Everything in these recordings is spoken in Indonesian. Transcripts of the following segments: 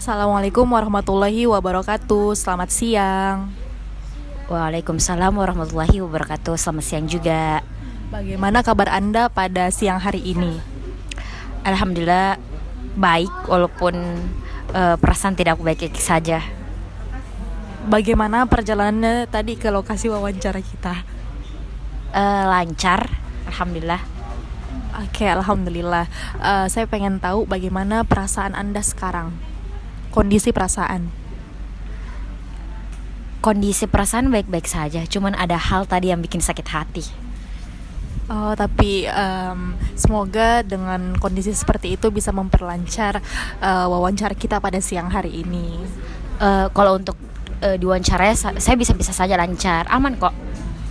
Assalamualaikum warahmatullahi wabarakatuh. Selamat siang. Waalaikumsalam warahmatullahi wabarakatuh. Selamat siang juga. Bagaimana kabar Anda pada siang hari ini? Alhamdulillah baik walaupun perasaan tidak baik-baik saja. Bagaimana perjalanannya tadi ke lokasi wawancara kita? Lancar, alhamdulillah. Oke, alhamdulillah. Saya pengen tahu bagaimana perasaan Anda sekarang. Kondisi perasaan. Kondisi perasaan baik-baik saja, cuman ada hal tadi yang bikin sakit hati. Oh, tapi semoga dengan kondisi seperti itu bisa memperlancar wawancara kita pada siang hari ini. Kalau untuk diwawancara saya bisa-bisa saja lancar, aman kok.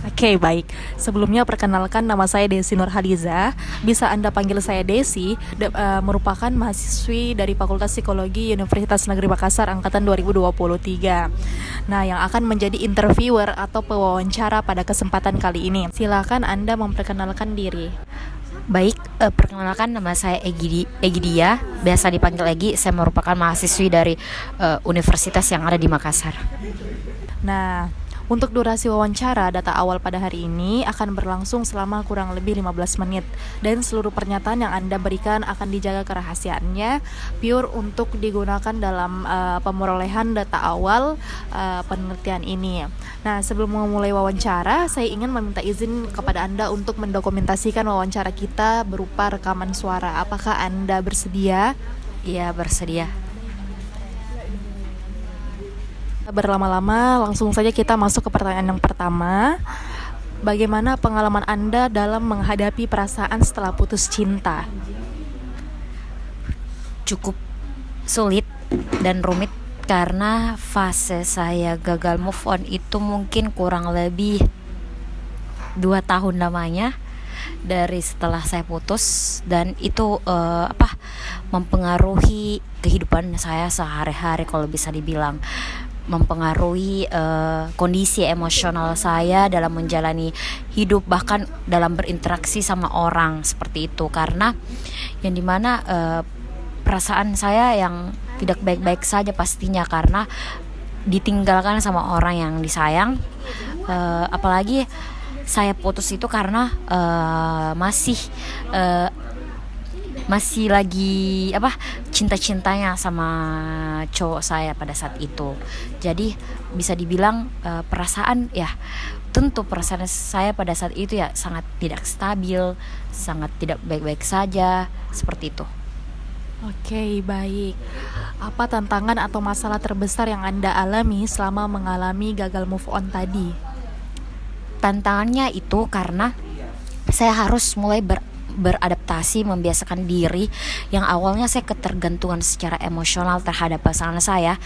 Oke, baik. Sebelumnya perkenalkan, nama saya Desi Nurhaliza. Bisa Anda panggil saya Desi, merupakan mahasiswi dari Fakultas Psikologi Universitas Negeri Makassar angkatan 2023. Nah, yang akan menjadi interviewer atau pewawancara pada kesempatan kali ini. Silakan Anda memperkenalkan diri. Baik, perkenalkan nama saya Egidia, biasa dipanggil Egi. Saya merupakan mahasiswi dari universitas yang ada di Makassar. Nah, untuk durasi wawancara, data awal pada hari ini akan berlangsung selama kurang lebih 15 menit. Dan seluruh pernyataan yang Anda berikan akan dijaga kerahasiaannya, pure untuk digunakan dalam pemerolehan data awal penelitian ini. Nah, sebelum memulai wawancara, saya ingin meminta izin kepada Anda untuk mendokumentasikan wawancara kita berupa rekaman suara. Apakah Anda bersedia? Iya, bersedia. Berlama-lama, langsung saja kita masuk ke pertanyaan yang pertama. Bagaimana pengalaman Anda dalam menghadapi perasaan setelah putus cinta? Cukup sulit dan rumit karena fase saya gagal move on itu mungkin kurang lebih 2 tahun lamanya dari setelah saya putus, dan itu mempengaruhi kehidupan saya sehari-hari, kalau bisa dibilang mempengaruhi kondisi emosional saya dalam menjalani hidup, bahkan dalam berinteraksi sama orang seperti itu, karena yang dimana perasaan saya yang tidak baik-baik saja pastinya karena ditinggalkan sama orang yang disayang. Apalagi saya putus itu karena masih lagi cinta-cintanya sama cowok saya pada saat itu. Jadi bisa dibilang tentu perasaan saya pada saat itu ya sangat tidak stabil, sangat tidak baik-baik saja, seperti itu. Oke, baik. Apa tantangan atau masalah terbesar yang Anda alami selama mengalami gagal move on tadi? Tantangannya itu karena saya harus mulai beradaptasi, membiasakan diri. Yang awalnya saya ketergantungan secara emosional terhadap pasangan saya,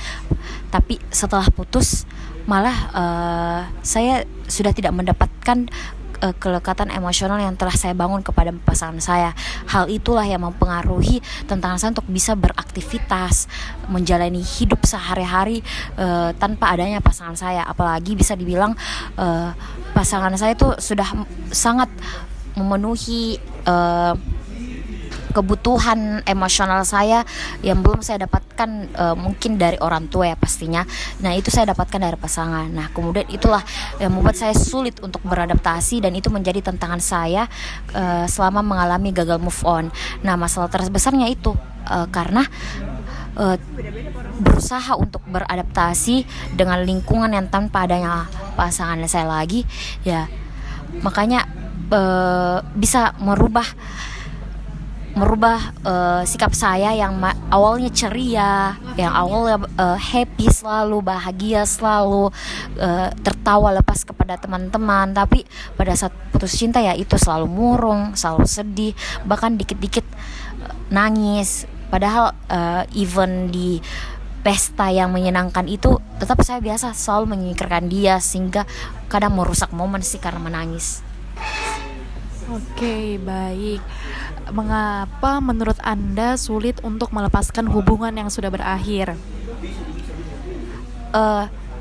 tapi setelah putus malah saya sudah tidak mendapatkan kelekatan emosional yang telah saya bangun kepada pasangan saya. Hal itulah yang mempengaruhi tantangan saya untuk bisa beraktivitas, menjalani hidup sehari-hari tanpa adanya pasangan saya. Apalagi bisa dibilang pasangan saya itu sudah sangat memenuhi kebutuhan emosional saya yang belum saya dapatkan mungkin dari orang tua ya pastinya. Nah, itu saya dapatkan dari pasangan. Nah, kemudian itulah yang membuat saya sulit untuk beradaptasi, dan itu menjadi tantangan saya selama mengalami gagal move on. Nah, masalah terbesarnya itu karena berusaha untuk beradaptasi dengan lingkungan yang tanpa adanya pasangan saya lagi, ya makanya bisa merubah sikap saya yang awalnya ceria, yang awalnya happy selalu, bahagia selalu, tertawa lepas kepada teman-teman, tapi pada saat putus cinta ya itu selalu murung, selalu sedih, bahkan dikit-dikit nangis. Padahal even di pesta yang menyenangkan itu tetap saya biasa selalu menyingkirkan dia, sehingga kadang merusak momen sih karena menangis. Oke, baik. Mengapa menurut Anda sulit untuk melepaskan hubungan yang sudah berakhir?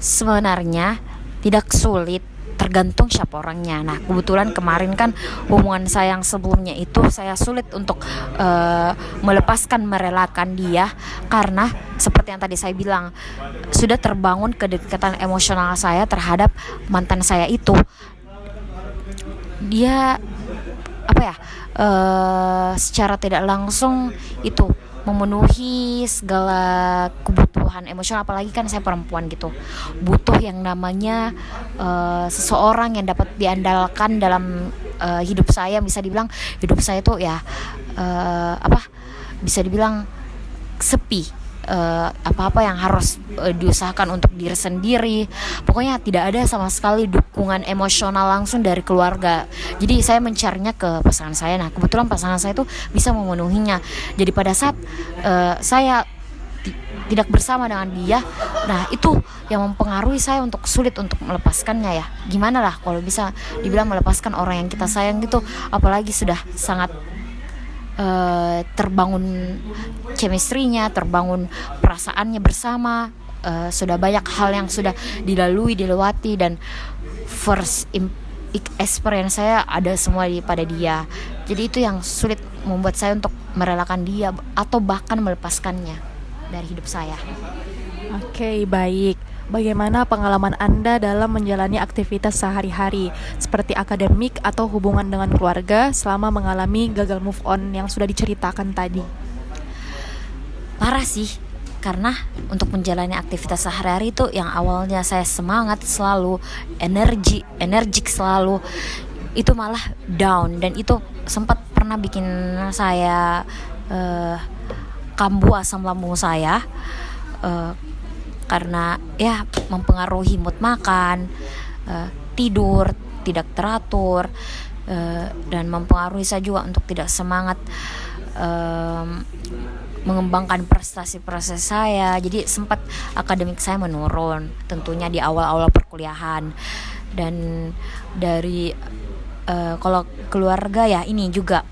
Sebenarnya tidak sulit, tergantung siapa orangnya. Nah kebetulan kemarin kan hubungan saya yang sebelumnya itu saya sulit untuk melepaskan, merelakan dia, karena seperti yang tadi saya bilang, sudah terbangun kedekatan emosional saya terhadap mantan saya itu. Dia apa ya, secara tidak langsung itu memenuhi segala kebutuhan emosional, apalagi kan saya perempuan gitu, butuh yang namanya seseorang yang dapat diandalkan dalam hidup saya. Bisa dibilang hidup saya tuh ya bisa dibilang sepi. Apa-apa yang harus diusahakan untuk diri sendiri. Pokoknya tidak ada sama sekali dukungan emosional langsung dari keluarga. Jadi saya mencarinya ke pasangan saya. Nah kebetulan pasangan saya itu bisa memenuhinya. Jadi pada saat saya tidak bersama dengan dia, nah itu yang mempengaruhi saya untuk sulit untuk melepaskannya ya. Gimana lah kalau bisa dibilang melepaskan orang yang kita sayang gitu, apalagi sudah sangat terbangun chemistry-nya, terbangun perasaannya bersama, sudah banyak hal yang sudah dilewati, dan first experience saya ada semua pada dia. Jadi itu yang sulit membuat saya untuk merelakan dia atau bahkan melepaskannya dari hidup saya. Oke, baik. Bagaimana pengalaman Anda dalam menjalani aktivitas sehari-hari seperti akademik atau hubungan dengan keluarga selama mengalami gagal move on yang sudah diceritakan tadi? Parah sih, karena untuk menjalani aktivitas sehari-hari itu yang awalnya saya semangat selalu, energik selalu, itu malah down, dan itu sempat pernah bikin saya kambuh asam lambung saya, karena ya mempengaruhi mood makan, tidur tidak teratur, dan mempengaruhi saya juga untuk tidak semangat mengembangkan prestasi saya. Jadi sempat akademik saya menurun tentunya di awal-awal perkuliahan. Dan dari kalau keluarga ya ini juga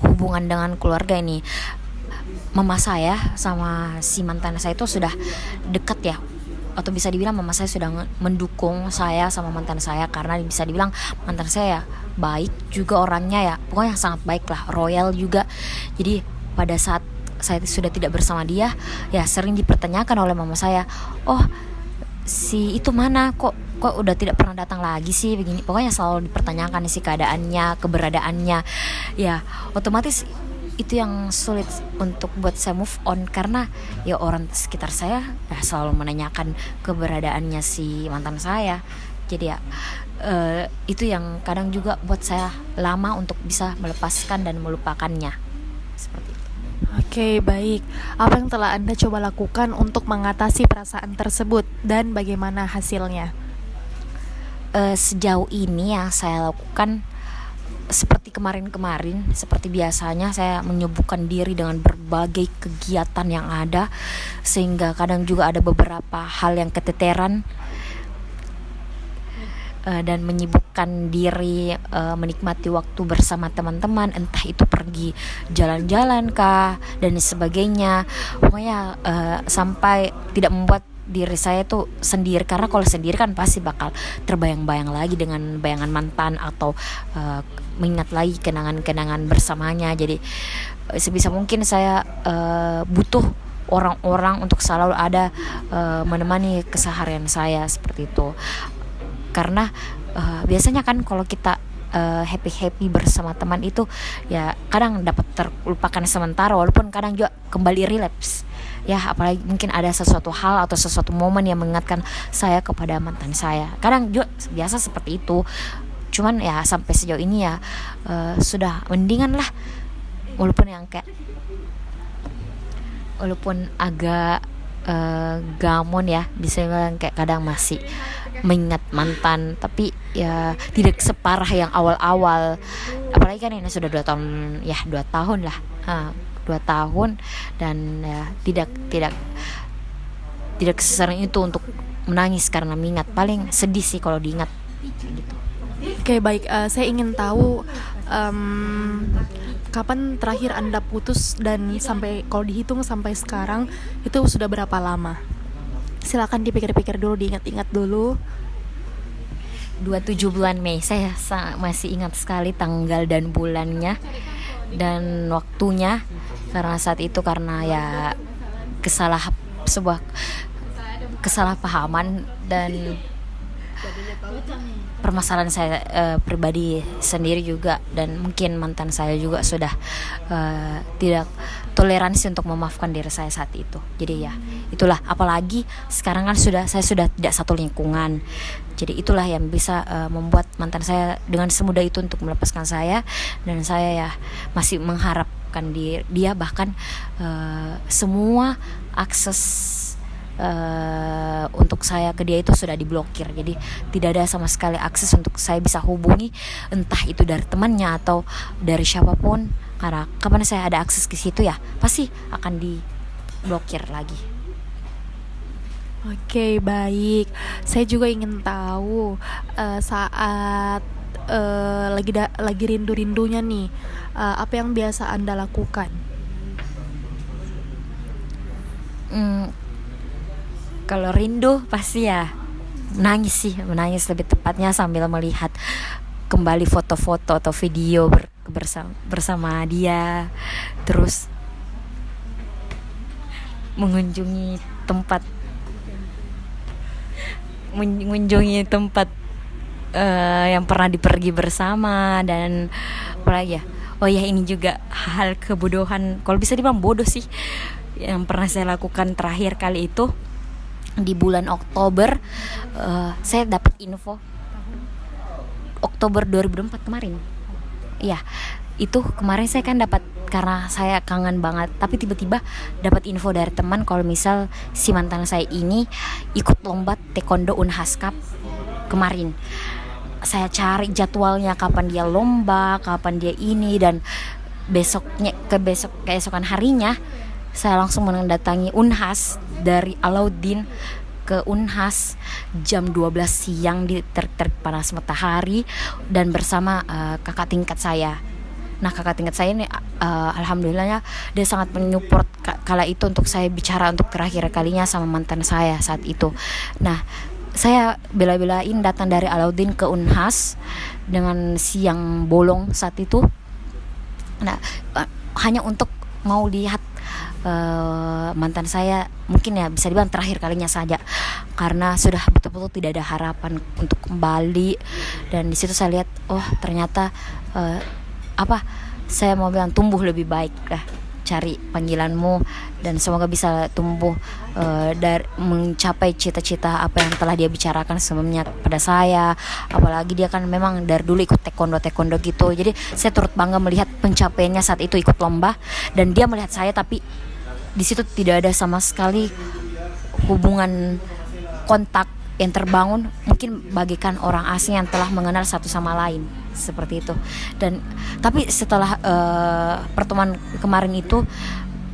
hubungan dengan keluarga ini, mama saya sama si mantan saya itu sudah dekat ya, atau bisa dibilang mama saya sudah mendukung saya sama mantan saya, karena bisa dibilang mantan saya ya baik juga orangnya ya, pokoknya sangat baik lah, royal juga. Jadi pada saat saya sudah tidak bersama dia, ya sering dipertanyakan oleh mama saya, oh si itu mana, kok udah tidak pernah datang lagi sih, begini. Pokoknya selalu dipertanyakan isi keadaannya, keberadaannya. Ya otomatis itu yang sulit untuk buat saya move on, karena ya orang sekitar saya ya selalu menanyakan keberadaannya si mantan saya. Jadi ya itu yang kadang juga buat saya lama untuk bisa melepaskan dan melupakannya, seperti itu. Oke, baik. Apa yang telah Anda coba lakukan untuk mengatasi perasaan tersebut dan bagaimana hasilnya? Sejauh ini yang saya lakukan seperti kemarin-kemarin, seperti biasanya saya menyibukkan diri dengan berbagai kegiatan yang ada, sehingga kadang juga ada beberapa hal yang keteteran, dan menyibukkan diri menikmati waktu bersama teman-teman, entah itu pergi jalan-jalan kah dan sebagainya. Pokoknya sampai tidak membuat diri saya tuh sendiri, karena kalau sendiri kan pasti bakal terbayang-bayang lagi dengan bayangan mantan, atau mengingat lagi kenangan-kenangan bersamanya. Jadi sebisa mungkin saya butuh orang-orang untuk selalu ada menemani keseharian saya, seperti itu. Karena biasanya kan kalau kita happy bersama teman itu ya kadang dapat terlupakan sementara, walaupun kadang juga kembali relapse ya, apalagi mungkin ada sesuatu hal atau sesuatu momen yang mengingatkan saya kepada mantan saya. Kadang juga biasa seperti itu. Cuman ya sampai sejauh ini ya sudah mendingan lah, walaupun agak gamon ya, bisa bilang kayak kadang masih mengingat mantan, tapi ya tidak separah yang awal-awal. Apalagi kan ini sudah 2 tahun lah, 2 tahun, dan ya tidak sesering itu untuk menangis karena mengingat. Paling sedih sih kalau diingat gitu. Oke, baik. Saya ingin tahu kapan terakhir Anda putus, dan sampai kalau dihitung sampai sekarang itu sudah berapa lama? Silakan dipikir-pikir dulu, diingat-ingat dulu. 27 bulan Mei. Saya masih ingat sekali tanggal dan bulannya dan waktunya, karena saat itu karena ya sebuah kesalahpahaman dan permasalahan saya pribadi sendiri juga, dan mungkin mantan saya juga sudah tidak toleransi untuk memaafkan diri saya saat itu. Jadi ya itulah, apalagi sekarang kan saya sudah tidak satu lingkungan. Jadi itulah yang bisa membuat mantan saya dengan semudah itu untuk melepaskan saya, dan saya ya masih mengharapkan dia bahkan semua akses untuk saya ke dia itu sudah diblokir. Jadi tidak ada sama sekali akses untuk saya bisa hubungi, entah itu dari temannya atau dari siapapun, karena kapan saya ada akses ke situ ya pasti akan diblokir lagi. Oke, baik. Saya juga ingin tahu saat lagi rindu-rindunya nih, apa yang biasa Anda lakukan? Kalau rindu pasti ya menangis lebih tepatnya, sambil melihat kembali foto-foto atau video bersama dia, terus mengunjungi tempat yang pernah dipergi bersama, dan apalagi ya, oh ya ini juga hal kebodohan, kalau bisa dibilang bodoh sih, yang pernah saya lakukan terakhir kali itu di bulan Oktober. Saya dapat info Oktober 2024 kemarin. Iya, itu kemarin saya kan dapat, karena saya kangen banget, tapi tiba-tiba dapat info dari teman kalau misal si mantan saya ini ikut lomba taekwondo Unhas Cup kemarin. Saya cari jadwalnya kapan dia lomba, kapan dia ini, dan keesokan harinya saya langsung mendatangi Unhas, dari Alauddin ke Unhas jam 12 siang di terik panas matahari, dan bersama kakak tingkat saya. Nah, kakak tingkat saya ini alhamdulillahnya dia sangat menyupport kala itu untuk saya bicara untuk terakhir kalinya sama mantan saya saat itu. Nah, saya bela-belain datang dari Alauddin ke Unhas dengan siang bolong saat itu. Nah, hanya untuk mau lihat mantan saya, mungkin ya bisa dibilang terakhir kalinya saja, karena sudah betul-betul tidak ada harapan untuk kembali. Dan di situ saya lihat, oh ternyata saya mau bilang tumbuh lebih baik lah, cari panggilanmu, dan semoga bisa tumbuh dari mencapai cita-cita apa yang telah dia bicarakan sebelumnya pada saya. Apalagi dia kan memang dari dulu ikut taekwondo gitu, jadi saya turut bangga melihat pencapaiannya saat itu ikut lomba, dan dia melihat saya, tapi di situ tidak ada sama sekali hubungan kontak yang terbangun, mungkin bagikan orang asing yang telah mengenal satu sama lain, seperti itu. Dan tapi setelah pertemuan kemarin itu,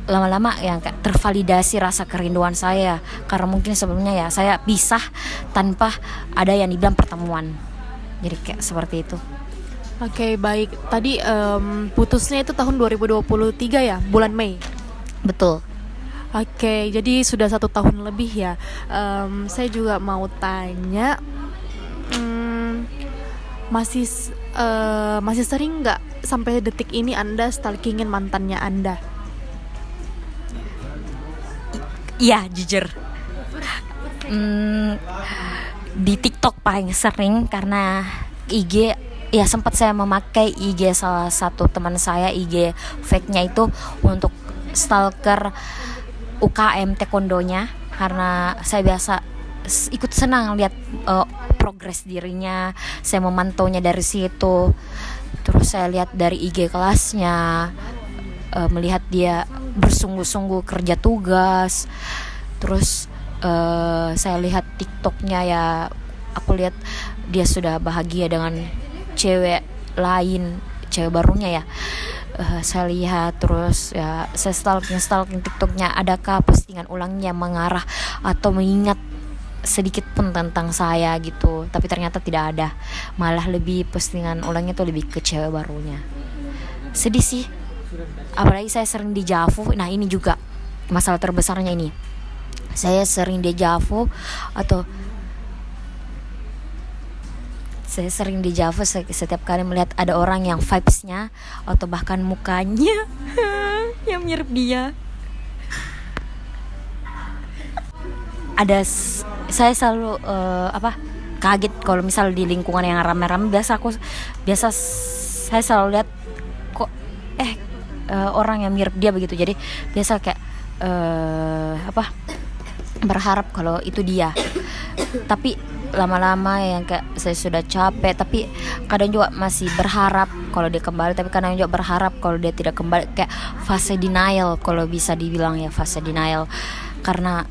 lama-lama yang tervalidasi rasa kerinduan saya, karena mungkin sebelumnya ya saya pisah tanpa ada yang dibilang pertemuan, jadi kayak seperti itu. Oke, baik. Tadi putusnya itu tahun 2023 ya, bulan Mei. Betul. Oke, jadi sudah 1 tahun lebih ya. Saya juga mau tanya, masih sering nggak sampai detik ini Anda stalkingin mantannya Anda? Iya, jujur. Di TikTok paling sering, karena IG ya sempat saya memakai IG salah satu teman saya, IG fake-nya itu untuk stalker UKM taekwondonya, karena saya biasa ikut senang lihat progres dirinya. Saya memantaunya dari situ, terus saya lihat dari IG kelasnya, melihat dia bersungguh-sungguh kerja tugas. Terus saya lihat TikToknya, ya aku lihat dia sudah bahagia dengan cewek lain, cewek barunya ya. Saya lihat, terus ya saya stalking TikToknya, adakah postingan ulangnya mengarah atau mengingat sedikit pun tentang saya gitu. Tapi ternyata tidak ada, malah lebih postingan ulangnya tuh lebih ke cewek barunya. Sedih sih, apalagi saya sering dejavu. Nah ini juga masalah terbesarnya ini, saya sering dejavu atau Saya sering di Java setiap kali melihat ada orang yang vibes-nya atau bahkan mukanya yang mirip dia. Saya selalu kaget kalau misal di lingkungan yang ramai-ramai. Biasa saya selalu lihat kok orang yang mirip dia begitu. Jadi biasa kayak berharap kalau itu dia. Tapi lama-lama yang kayak saya sudah capek, tapi kadang juga masih berharap kalau dia kembali, tapi kadang juga berharap kalau dia tidak kembali. Kayak fase denial, kalau bisa dibilang ya, fase denial. Karena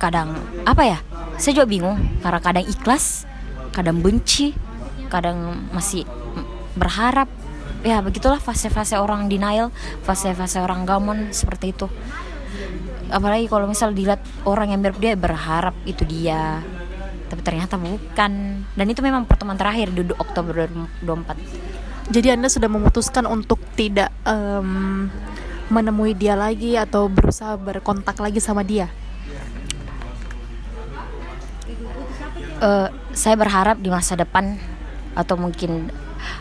kadang saya juga bingung, karena kadang ikhlas, kadang benci, kadang masih berharap. Ya begitulah fase-fase orang denial, fase-fase orang gamon seperti itu. Apalagi kalau misal dilihat orang yang mirip dia, berharap itu dia, tapi ternyata bukan. Dan itu memang pertemuan terakhir di Oktober 2024. Jadi Anda sudah memutuskan untuk tidak menemui dia lagi atau berusaha berkontak lagi sama dia? Saya berharap di masa depan, atau mungkin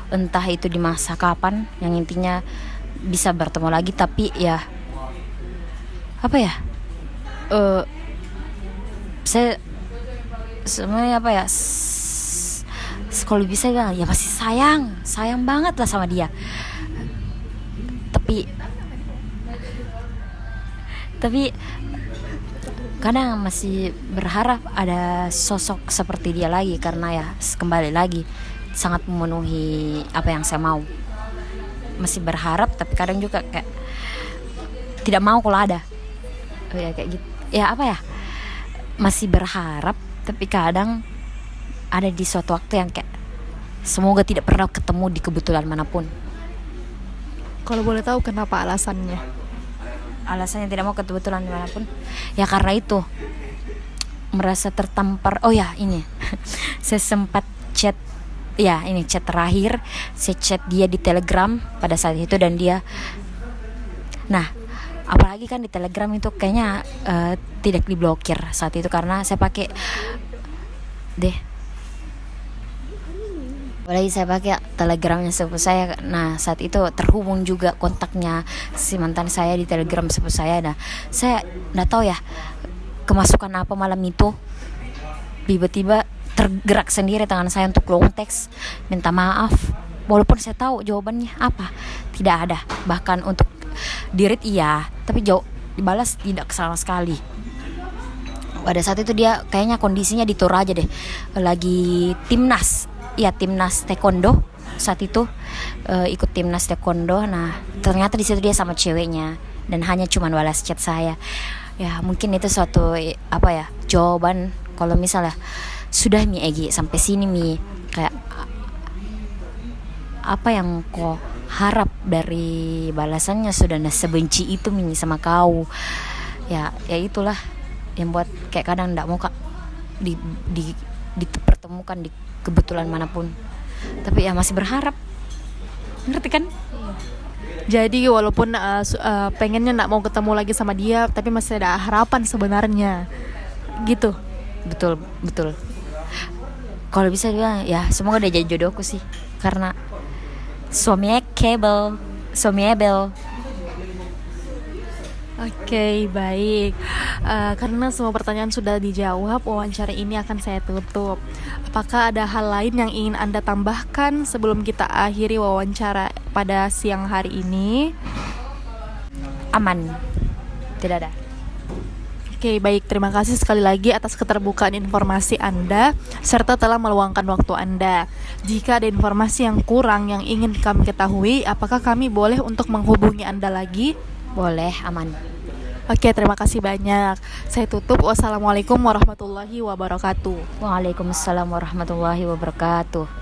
entah itu di masa kapan, yang intinya bisa bertemu lagi. Tapi ya saya sebenarnya kalau bisa ya pasti sayang banget lah sama dia. Tapi kadang masih berharap ada sosok seperti dia lagi, karena ya kembali lagi sangat memenuhi apa yang saya mau. Masih berharap, tapi kadang juga kayak tidak mau kalau ada. Ya kayak gitu. Masih berharap, tapi kadang ada di suatu waktu yang kayak semoga tidak pernah ketemu di kebetulan manapun. Kalau boleh tahu kenapa alasannya? Alasannya tidak mau kebetulan manapun, ya karena itu merasa tertampar. Oh ya ini saya sempat chat terakhir. Saya chat dia di Telegram pada saat itu, dan dia, apalagi kan di Telegram itu kayaknya tidak diblokir saat itu, karena saya pakai Telegramnya sepupu saya. Nah saat itu terhubung juga kontaknya si mantan saya di Telegram sepupu saya. Nah saya nggak tahu ya kemasukan apa malam itu, tiba-tiba tergerak sendiri tangan saya untuk long text minta maaf, walaupun saya tahu jawabannya apa. Tidak ada, bahkan untuk di-read iya, tapi jauh dibalas tidak sama sekali. Pada saat itu dia kayaknya kondisinya di Toraja deh, lagi timnas taekwondo saat itu, ikut timnas taekwondo. Nah ternyata di situ dia sama ceweknya, dan hanya cuma balas chat saya. Ya mungkin itu suatu jawaban kalau misalnya sudah Mi Egi sampai sini Mi, kayak apa yang kau harap dari balasannya, sudah sebenci itu Mi sama kau. Ya itulah yang buat kayak kadang nggak mau dipertemukan di kebetulan manapun. Tapi ya masih berharap, ngerti kan? Jadi walaupun pengennya nggak mau ketemu lagi sama dia, tapi masih ada harapan sebenarnya, gitu. Betul. Kalau bisa bilang ya semoga dia jadi jodohku sih, karena suaminya Ebel. Oke, baik. Karena semua pertanyaan sudah dijawab, wawancara ini akan saya tutup. Apakah ada hal lain yang ingin Anda tambahkan sebelum kita akhiri wawancara pada siang hari ini? Aman, tidak ada. Oke, baik. Terima kasih sekali lagi atas keterbukaan informasi Anda serta telah meluangkan waktu Anda. Jika ada informasi yang kurang yang ingin kami ketahui, apakah kami boleh untuk menghubungi Anda lagi? Boleh, aman. Oke, terima kasih banyak. Saya tutup. Wassalamualaikum warahmatullahi wabarakatuh. Waalaikumsalam warahmatullahi wabarakatuh.